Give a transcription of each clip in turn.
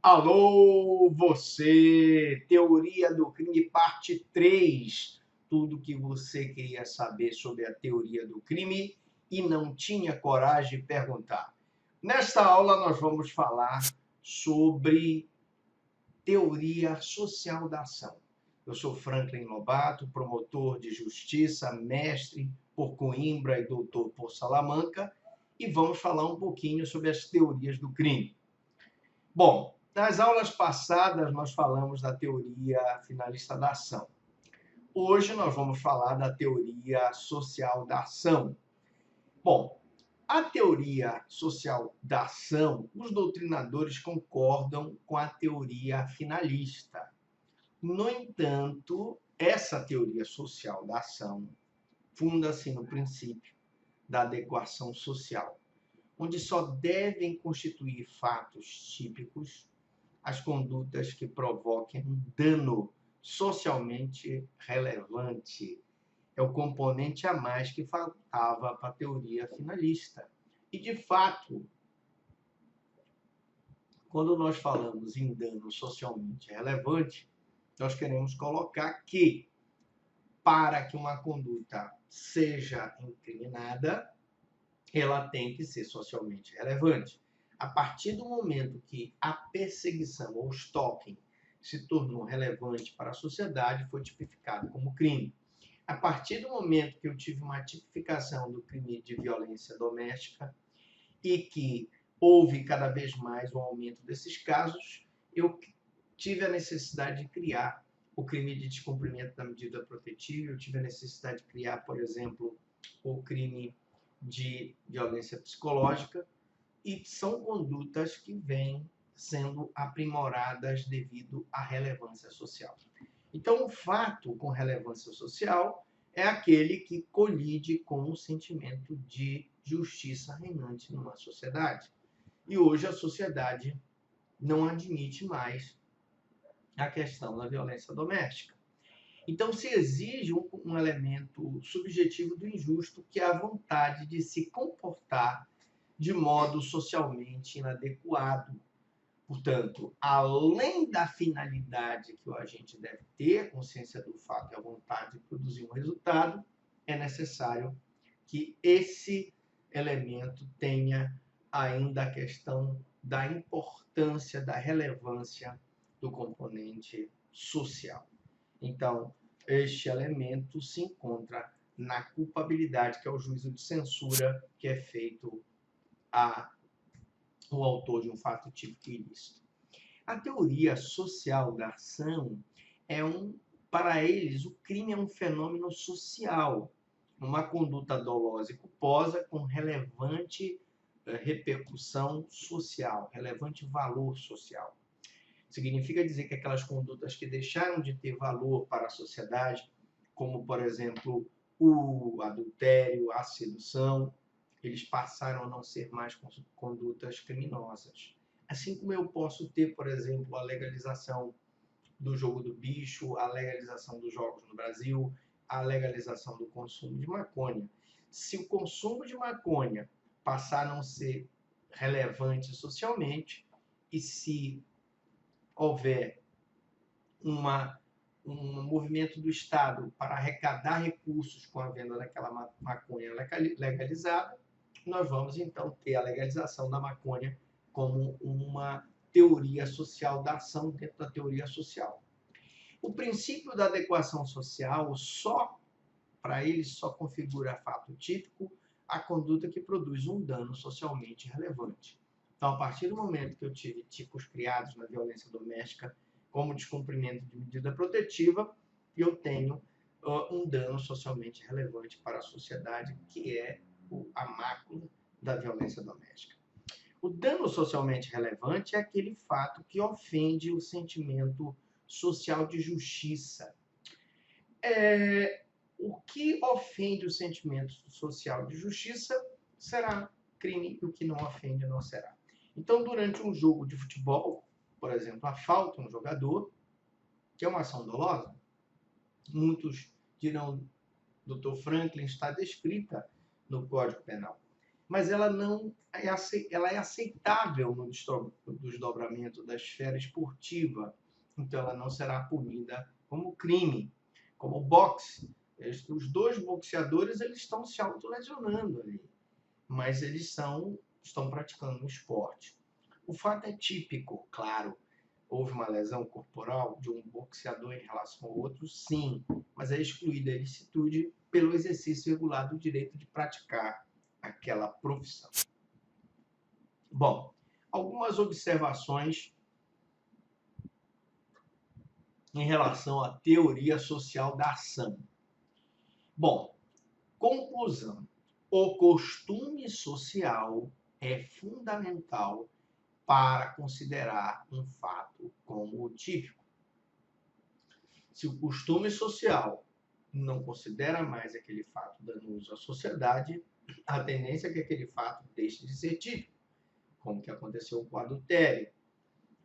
Alô, você! Teoria do crime, parte 3. Tudo que você queria saber sobre a teoria do crime e não tinha coragem de perguntar. Nesta aula, nós vamos falar sobre teoria social da ação. Eu sou Franklin Lobato, promotor de justiça, mestre por Coimbra e doutor por Salamanca, e vamos falar um pouquinho sobre as teorias do crime. Bom, nas aulas passadas nós falamos da teoria finalista da ação. Hoje nós vamos falar da teoria social da ação. Bom, a teoria social da ação, os doutrinadores concordam com a teoria finalista. No entanto, essa teoria social da ação funda-se no princípio da adequação social, onde só devem constituir fatos típicos as condutas que provoquem um dano socialmente relevante. É o componente a mais que faltava para a teoria finalista. E, de fato, quando nós falamos em dano socialmente relevante, nós queremos colocar que, para que uma conduta seja incriminada, ela tem que ser socialmente relevante. A partir do momento que a perseguição ou stalking se tornou relevante para a sociedade, foi tipificado como crime. A partir do momento que eu tive uma tipificação do crime de violência doméstica e que houve cada vez mais um aumento desses casos, eu tive a necessidade de criar o crime de descumprimento da medida protetiva, eu tive a necessidade de criar, por exemplo, o crime de violência psicológica, e são condutas que vêm sendo aprimoradas devido à relevância social. Então, o fato com relevância social é aquele que colide com o sentimento de justiça reinante numa sociedade. E hoje a sociedade não admite mais a questão da violência doméstica. Então, se exige um elemento subjetivo do injusto, que é a vontade de se comportar de modo socialmente inadequado. Portanto, além da finalidade que o agente deve ter, consciência do fato e a vontade de produzir um resultado, é necessário que esse elemento tenha ainda a questão da importância, da relevância do componente social. Então, este elemento se encontra na culpabilidade, que é o juízo de censura que é feito ao autor de um fato típico ilícito. A teoria social da ação para eles, o crime é um fenômeno social, uma conduta dolosa e culposa com relevante repercussão social, relevante valor social. Significa dizer que aquelas condutas que deixaram de ter valor para a sociedade, como, por exemplo, o adultério, a sedução, eles passaram a não ser mais condutas criminosas. Assim como eu posso ter, por exemplo, a legalização do jogo do bicho, a legalização dos jogos no Brasil, a legalização do consumo de maconha. Se o consumo de maconha passar a não ser relevante socialmente, e se houver um movimento do Estado para arrecadar recursos com a venda daquela maconha legalizada, nós vamos então ter a legalização da maconha como uma teoria social da ação dentro da teoria social. O princípio da adequação social para eles, só configura fato típico a conduta que produz um dano socialmente relevante. Então, a partir do momento que eu tive tipos criados na violência doméstica, como descumprimento de medida protetiva, eu tenho um dano socialmente relevante para a sociedade, que é a mácula da violência doméstica. O dano socialmente relevante é aquele fato que ofende o sentimento social de justiça. O que ofende o sentimento social de justiça será crime, e o que não ofende não será. Então, durante um jogo de futebol, por exemplo, a falta a um jogador, que é uma ação dolosa, muitos dirão, Dr. Franklin, está descrita no Código Penal. mas ela não é, ela é aceitável no desdobramento da esfera esportiva, então ela não será punida como crime, como boxe. Os dois boxeadores eles estão se autolesionando ali, mas eles estão praticando um esporte. O fato é típico, claro. Houve uma lesão corporal de um boxeador em relação ao outro, sim, mas é excluída a ilicitude pelo exercício regular do direito de praticar aquela profissão. Bom, algumas observações em relação à teoria social da ação. Bom, conclusão. O costume social é fundamental para considerar um fato como típico. Se o costume social não considera mais aquele fato danoso à sociedade, a tendência é que aquele fato deixe de ser típico, como que aconteceu com o adultério.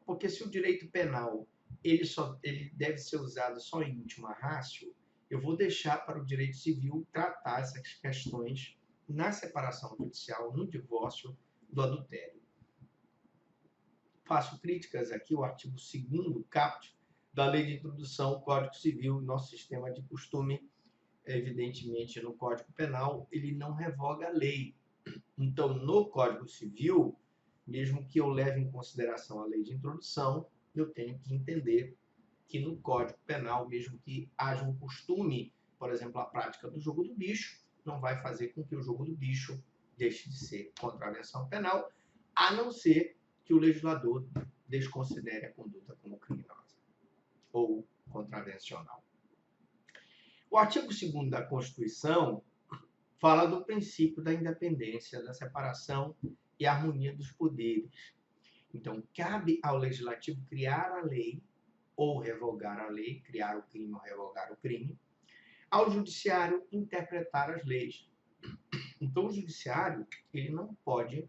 Porque se o direito penal ele deve ser usado só em última ratio, eu vou deixar para o direito civil tratar essas questões na separação judicial, no divórcio do adultério. Faço críticas aqui ao artigo 2º caput da Lei de Introdução ao Código Civil, nosso sistema de costume, evidentemente no Código Penal, ele não revoga a lei. Então, no Código Civil, mesmo que eu leve em consideração a Lei de Introdução, eu tenho que entender que no Código Penal, mesmo que haja um costume, por exemplo, a prática do jogo do bicho, não vai fazer com que o jogo do bicho deixe de ser contravenção penal, a não ser que o legislador desconsidere a conduta como criminosa ou contravencional. O artigo 2º da Constituição fala do princípio da independência, da separação e harmonia dos poderes. Então, cabe ao legislativo criar a lei ou revogar a lei, criar o crime ou revogar o crime, ao judiciário interpretar as leis. Então, o judiciário ele não pode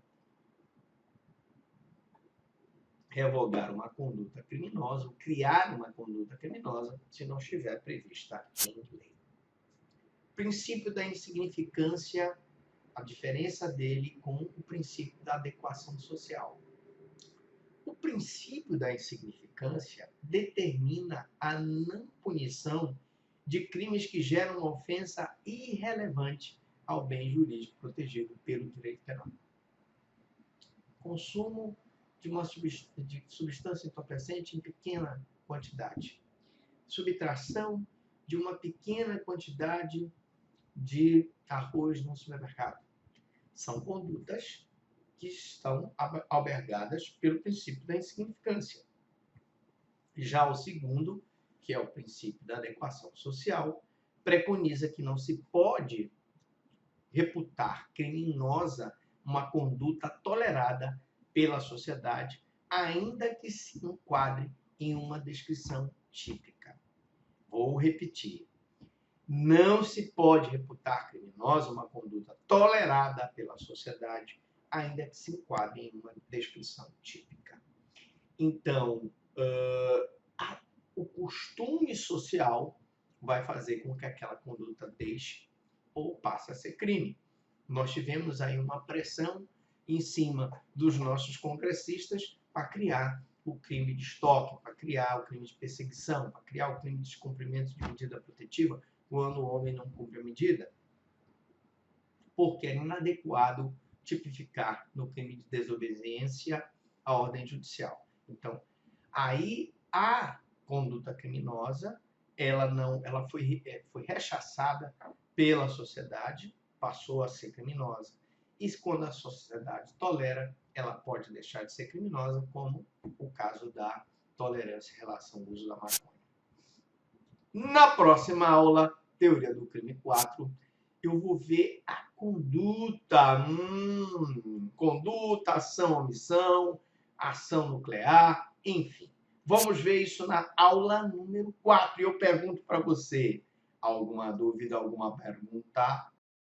revogar uma conduta criminosa ou criar uma conduta criminosa se não estiver prevista em lei. O princípio da insignificância, a diferença dele com o princípio da adequação social. O princípio da insignificância determina a não punição de crimes que geram uma ofensa irrelevante ao bem jurídico protegido pelo direito penal. Consumo de uma substância entorpecente em pequena quantidade. Subtração de uma pequena quantidade de arroz no supermercado. São condutas que estão albergadas pelo princípio da insignificância. Já o segundo, que é o princípio da adequação social, preconiza que não se pode reputar criminosa uma conduta tolerada pela sociedade, ainda que se enquadre em uma descrição típica. Vou repetir. Não se pode reputar criminosa uma conduta tolerada pela sociedade, ainda que se enquadre em uma descrição típica. Então, o costume social vai fazer com que aquela conduta deixe ou passe a ser crime. Nós tivemos aí uma pressão em cima dos nossos congressistas para criar o crime de estoque, para criar o crime de perseguição, para criar o crime de descumprimento de medida protetiva quando o homem não cumpre a medida, porque é inadequado tipificar no crime de desobediência à ordem judicial. Então, aí a conduta criminosa, ela foi rechaçada pela sociedade, passou a ser criminosa. E quando a sociedade tolera, ela pode deixar de ser criminosa, como o caso da tolerância em relação ao uso da maconha. Na próxima aula, Teoria do Crime 4, eu vou ver a conduta. Conduta, ação, omissão, ação nuclear, enfim. Vamos ver isso na aula número 4. E eu pergunto para você, alguma dúvida, alguma pergunta?